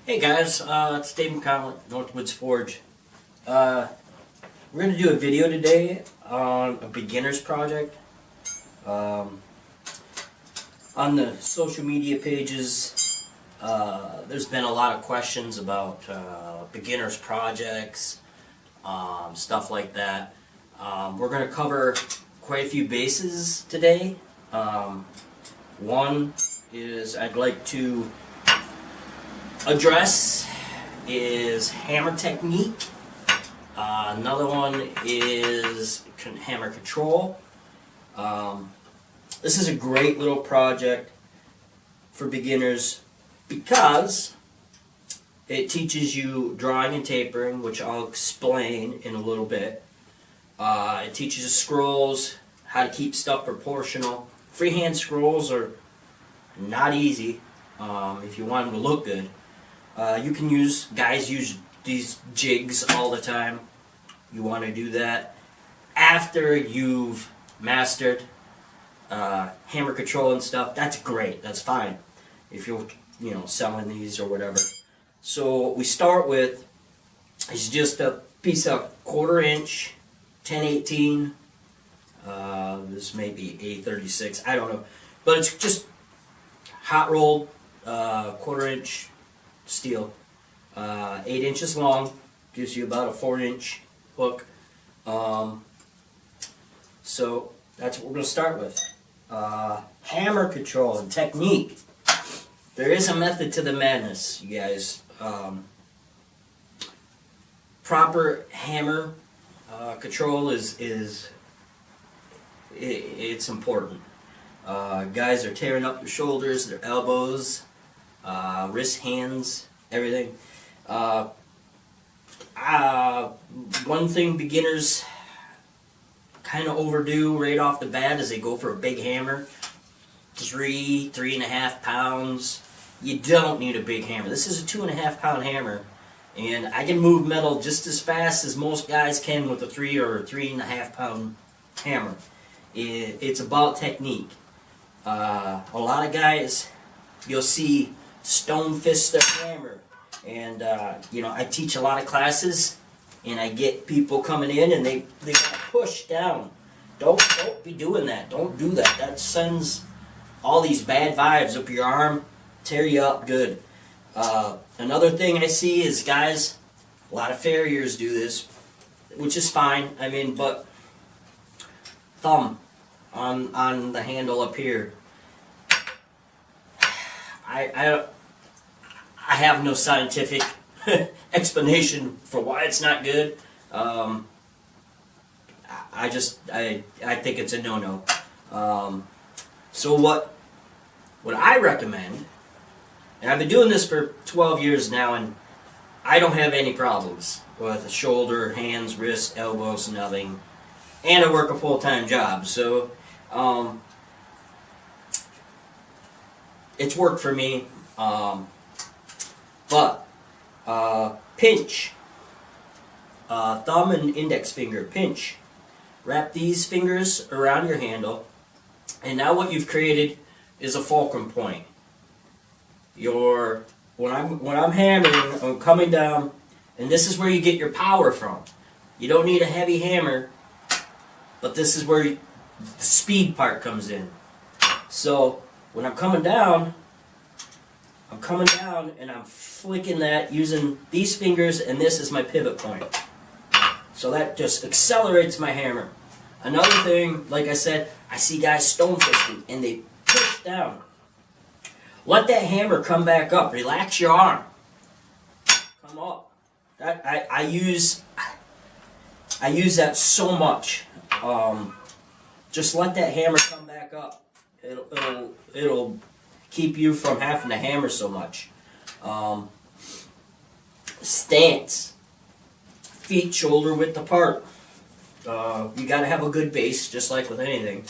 Hey guys, it's Dave McConnell at Northwoods Forge. We're going to do a video today on a beginner's project. On the social media pages, there's been a lot of questions about beginner's projects, stuff like that. We're going to cover quite a few bases today. One is I'd like to address is hammer technique. Another one is hammer control. This is a great little project for beginners because it teaches you drawing and tapering, which I'll explain in a little bit. It teaches you scrolls, how to keep stuff proportional. Freehand scrolls are not easy if you want them to look good. You can guys use these jigs all the time. You want to do that after you've mastered hammer control and stuff. That's great. That's fine if you're selling these or whatever. So what we start with is just a piece of 1/4 inch 1018. This may be A36. I don't know, but it's just hot rolled 1/4 inch steel, 8 inches long, gives you about a 4-inch hook. So that's what we're going to start with. Hammer control and technique. There is a method to the madness, you guys. Proper hammer control it's important. Guys are tearing up their shoulders, their elbows, wrist, hands, everything. One thing beginners kind of overdo right off the bat is they go for a big hammer. 3.5 pounds. You don't need a big hammer. This is a 2.5 pound hammer, and I can move metal just as fast as most guys can with a 3 or 3.5 pound hammer. It's about technique. A lot of guys, you'll see stone fist their hammer, and I teach a lot of classes, and I get people coming in and they push down. Don't be doing that. Don't do that. That sends all these bad vibes up your arm, tear you up good. Another thing I see is guys, a lot of farriers do this, which is fine. I mean, but thumb on the handle up here. I have no scientific explanation for why it's not good. I think it's a no-no. So what I recommend, and I've been doing this for 12 years now, and I don't have any problems with the shoulder, hands, wrists, elbows, nothing. And I work a full-time job, so it's worked for me. But pinch, thumb and index finger, pinch. Wrap these fingers around your handle, and now what you've created is a fulcrum point. When I'm hammering, I'm coming down, and this is where you get your power from. You don't need a heavy hammer, but this is where the speed part comes in. So when I'm coming down and I'm flicking that using these fingers, and this is my pivot point. So that just accelerates my hammer. Another thing, like I said, I see guys stone fisting and they push down. Let that hammer come back up. Relax your arm. Come up. I use that so much. Just let that hammer come back up. It'll keep you from having to hammer so much. Stance. Feet shoulder width apart. You got to have a good base, just like with anything.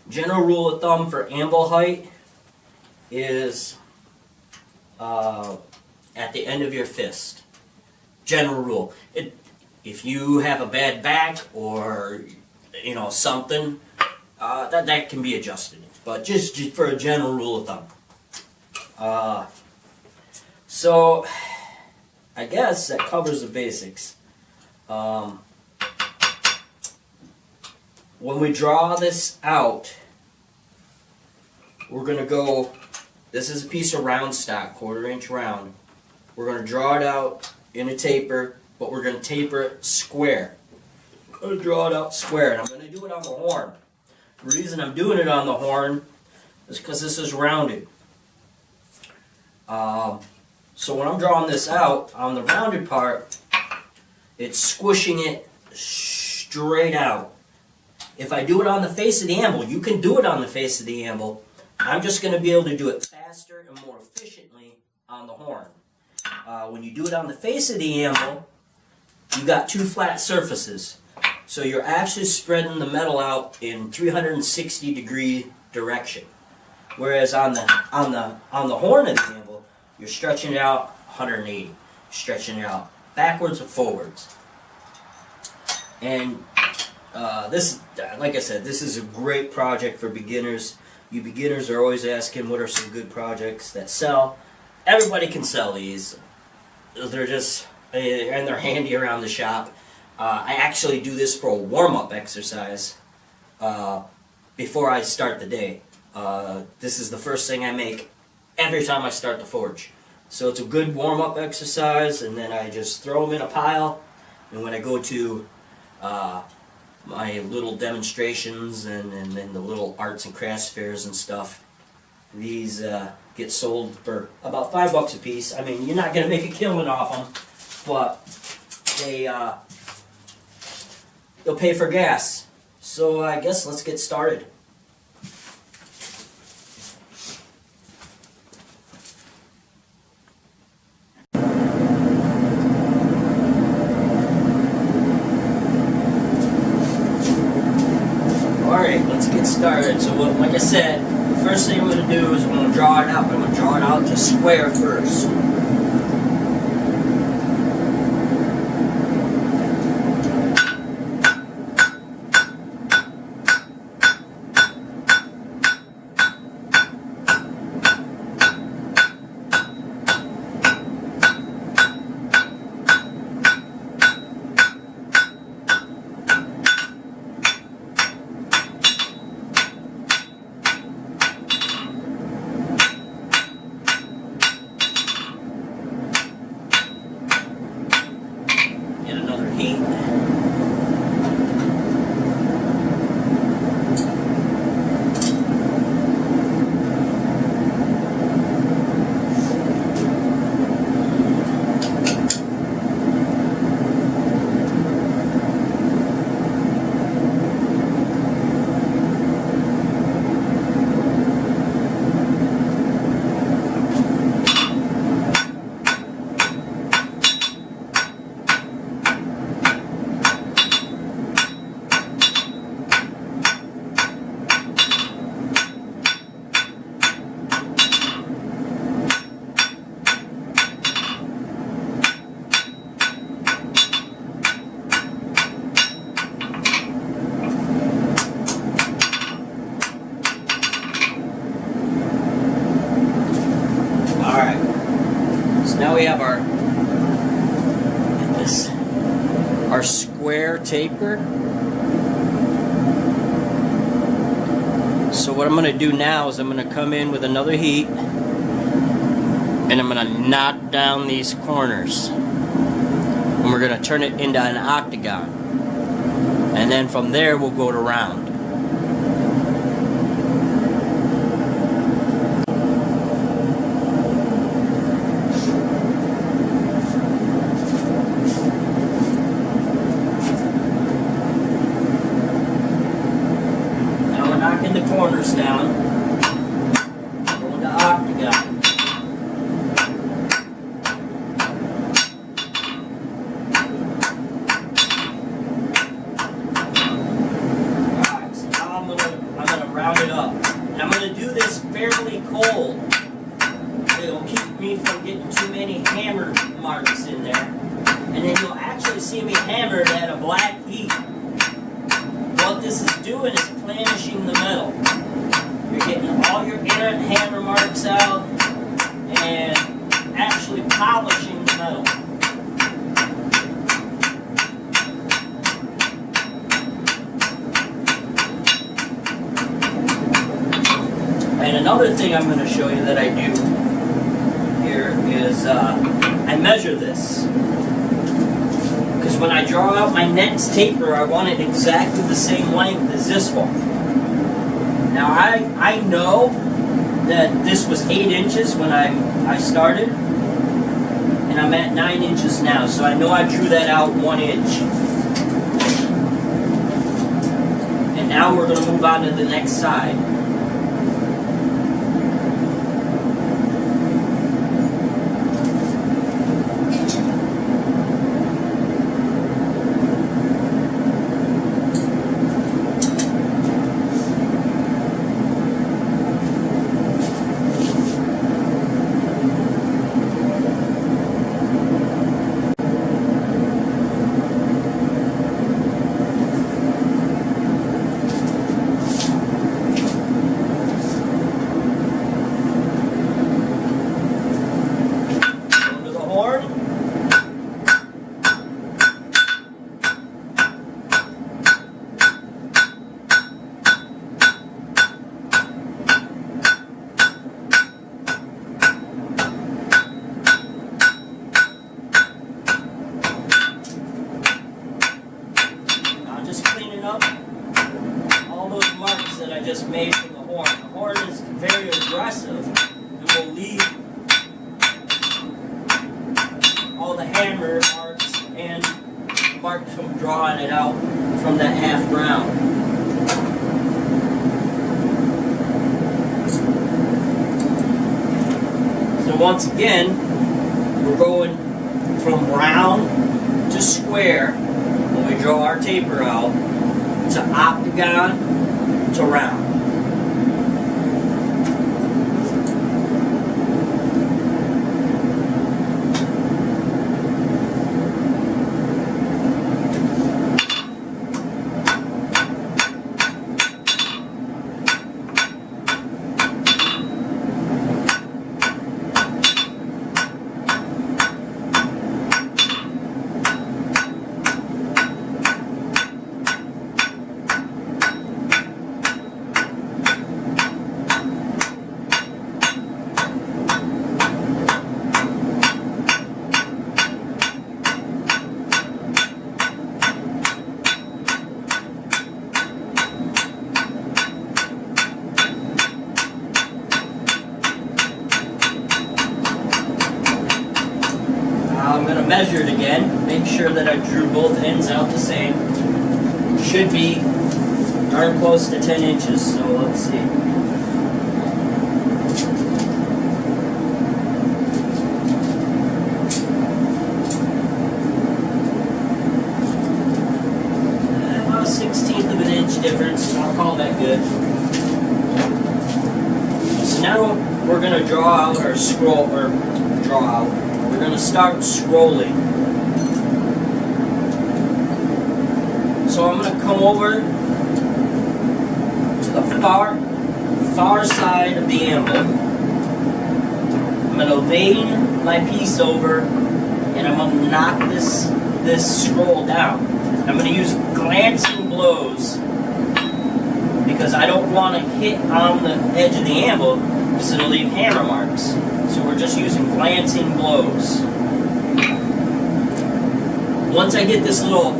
General rule of thumb for anvil height is at the end of your fist. General rule. If you have a bad back or something, that can be adjusted. But just for a general rule of thumb. So, I guess that covers the basics. When we draw this out, we're going to go, this is a piece of round stock, 1/4 inch round. We're going to draw it out in a taper, but we're going to taper it square. I'm going to draw it out square, and I'm going to do it on the horn. The reason I'm doing it on the horn is because this is rounded. So when I'm drawing this out on the rounded part, it's squishing it straight out. If I do it on the face of the anvil, you can do it on the face of the anvil. I'm just going to be able to do it faster and more efficiently on the horn. When you do it on the face of the anvil, you got 2 flat surfaces. So you're actually spreading the metal out in 360-degree direction. Whereas on the horn of the anvil, you're stretching it out 180, stretching it out backwards and forwards. And this, like I said, this is a great project for beginners. You beginners are always asking what are some good projects that sell. Everybody can sell these. They're just, and they're handy around the shop. I actually do this for a warm-up exercise before I start the day. This is the first thing I make every time I start the forge. So it's a good warm-up exercise, and then I just throw them in a pile, and when I go to my little demonstrations and then the little arts and crafts fairs and stuff, these get sold for about $5 a piece. I mean, you're not going to make a killing off them, but they'll pay for gas. So I guess let's get started. Alright, let's get started. So like I said, the first thing I'm going to do is I'm going to draw it out. I'm going to draw it out to square first. Now we have our square taper. So what I'm going to do now is I'm going to come in with another heat and I'm going to knock down these corners. And we're going to turn it into an octagon. And then from there we'll go to round. The corners down, going to octagon. Alright, so now I'm gonna round it up. And I'm gonna do this fairly cold. It'll keep me from getting too many hammer marks in there. And then you'll actually see me hammered at a black heat. What this is doing is planishing the metal. You're getting all your inner hammer marks out and actually And another thing I'm going to show you that I do here is I measure this. Because when I draw out my next taper, I want it exactly the same length as this one. Now I know that this was 8 inches when I started, and I'm at 9 inches now, so I know I drew that out 1 inch. And now we're going to move on to the next side. All those marks that I just made from the horn. The horn is very aggressive and will leave all the hammer marks and marks from drawing it out from that half round. So once again, we're going from round to square when we draw our taper out, to octagon to round. I'm going to measure it again, make sure that I drew both ends out the same. Should be darn close to 10 inches, so let's see. About a 1/16 of an inch difference, I'll call that good. So now we're going to draw out our scroll, or draw out. We're going to start scrolling. So I'm going to come over to the far side of the anvil. I'm going to lean my piece over and I'm going to knock this scroll down. I'm going to use glancing blows because I don't want to hit on the edge of the anvil because it'll leave hammer marks. So we're just using glancing blows. Once I get this little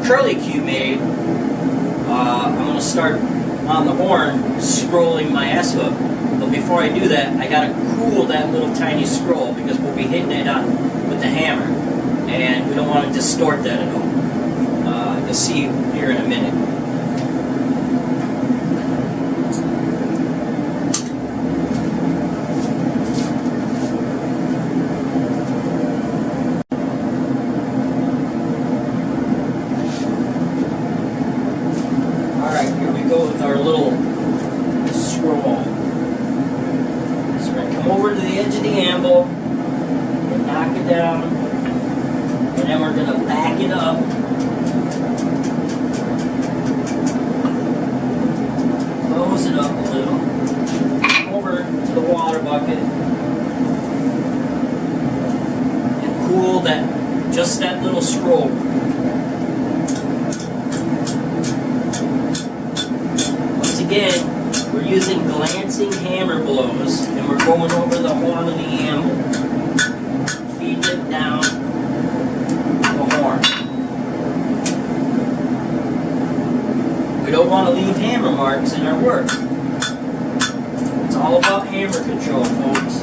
curly cue made, I'm going to start on the horn scrolling my S hook. But before I do that, I got to cool that little tiny scroll because we'll be hitting it on with the hammer. And we don't want to distort that at all. You'll see here in a minute. With our little scroll. So we're going to come over to the edge of the anvil and knock it down, and then we're going to back it up. Close it up a little. Come over to the water bucket and cool just that little scroll. Again, we're using glancing balancing hammer blows, and we're going over the horn of the anvil, feeding it down the horn. We don't want to leave hammer marks in our work. It's all about hammer control, folks.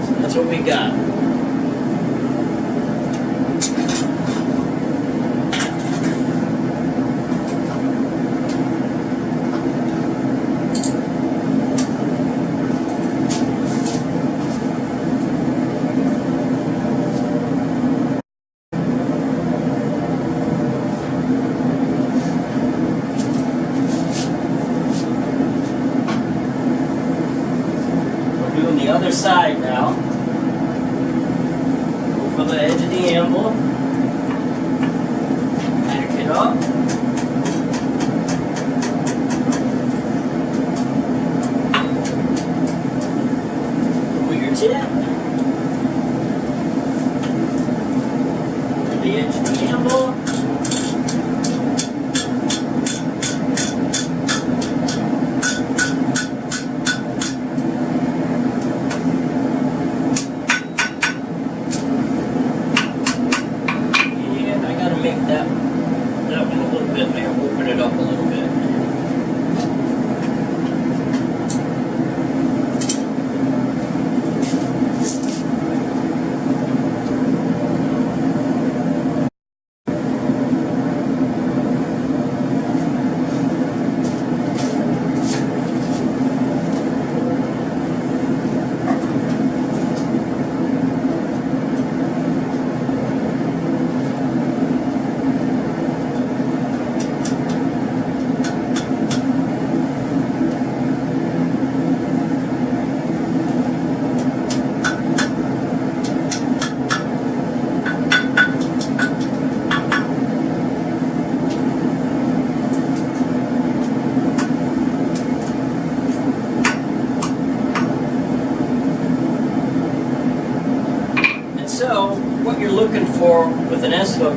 So that's what we got. The other side now. Go for the edge of the anvil. Back it up. Pull your tip. To the edge of the anvil. That one a little bit, maybe open it up a little bit. So, what you're looking for with an S-hook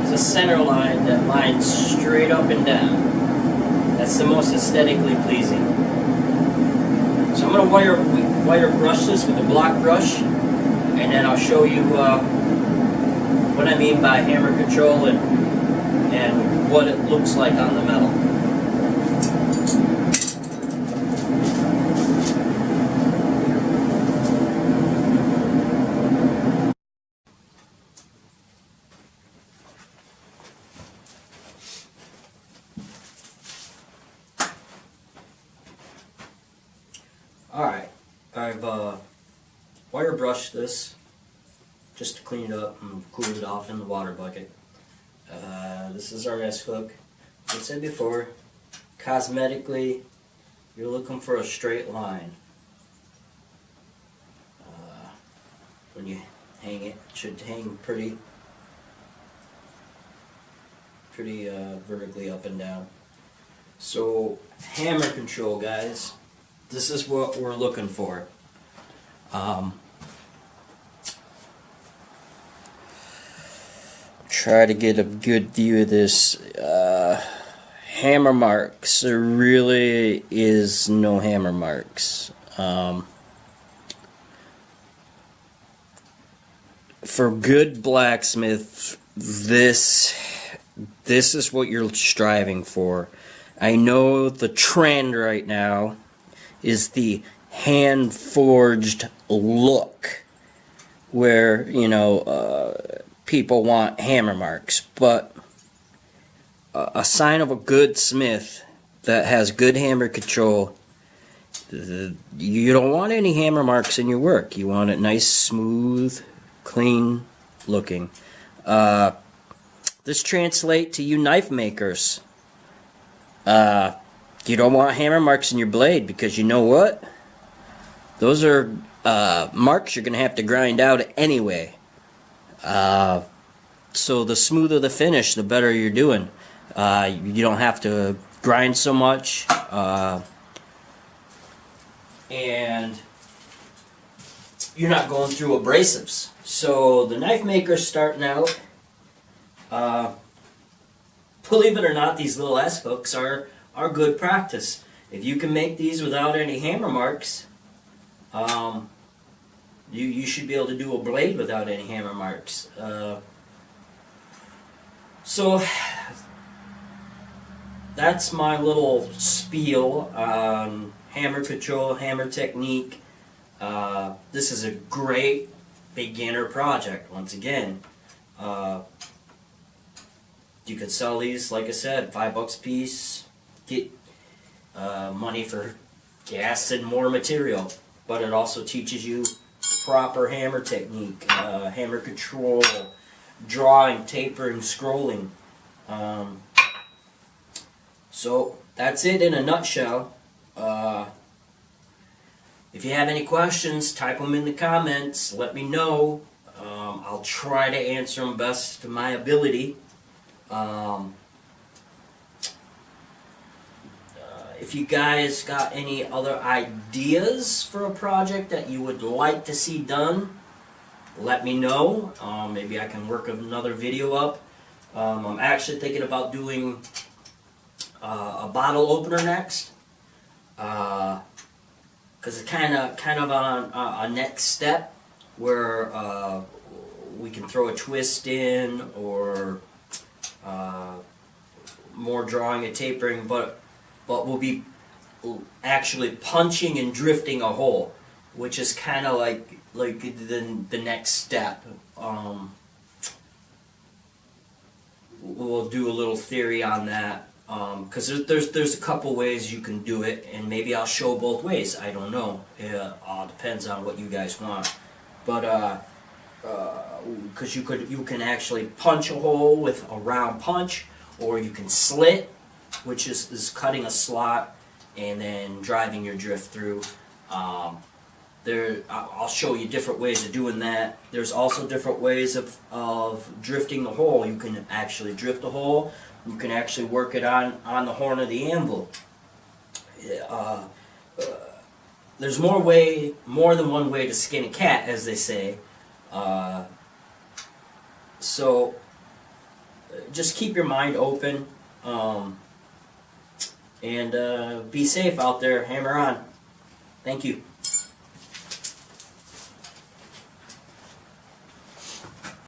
is a center line that lines straight up and down. That's the most aesthetically pleasing. So I'm going to wire brush this with a block brush, and then I'll show you what I mean by hammer control and what it looks like on the metal. Alright, I've wire brushed this just to clean it up and cool it off in the water bucket. This is our S-hook. As I said before, cosmetically, you're looking for a straight line. When you hang it, it should hang pretty vertically up and down. So, hammer control, guys. This is what we're looking for. Try to get a good view of this. Hammer marks. There really is no hammer marks. For good blacksmith, this is what you're striving for. I know the trend right now is the hand-forged look, where, you know, people want hammer marks, but a sign of a good smith that has good hammer control, you don't want any hammer marks in your work. You want it nice, smooth, clean looking. This translates to you knife makers. You don't want hammer marks in your blade, because you know what? Those are marks you're going to have to grind out anyway. So the smoother the finish, the better you're doing. You don't have to grind so much. And you're not going through abrasives. So the knife makers starting out, believe it or not, these little S-hooks are good practice. if you can make these without any hammer marks, you should be able to do a blade without any hammer marks. So that's my little spiel on hammer control, hammer technique. This is a great beginner project. Once again, you could sell these, like I said, $5 a piece. Get money for gas and more material, but it also teaches you proper hammer technique, hammer control, drawing, tapering, scrolling. So that's it in a nutshell. If you have any questions, type them in the comments. Let me know. I'll try to answer them best to my ability. If you guys got any other ideas for a project that you would like to see done, let me know. Maybe I can work another video up. I'm actually thinking about doing a bottle opener next, because it's kind of on a next step where we can throw a twist in, or more drawing and tapering, but we'll be actually punching and drifting a hole, which is kind of like the next step. We'll do a little theory on that, because there's a couple ways you can do it, and maybe I'll show both ways. I don't know. It all depends on what you guys want. But because you can actually punch a hole with a round punch, or you can slit, which is cutting a slot and then driving your drift through. I'll show you different ways of doing that. There's also different ways of drifting the hole. You can actually drift the hole. You can actually work it on the horn of the anvil. There's more than one way to skin a cat, as they say. So just keep your mind open, and be safe out there. Hammer on. Thank you.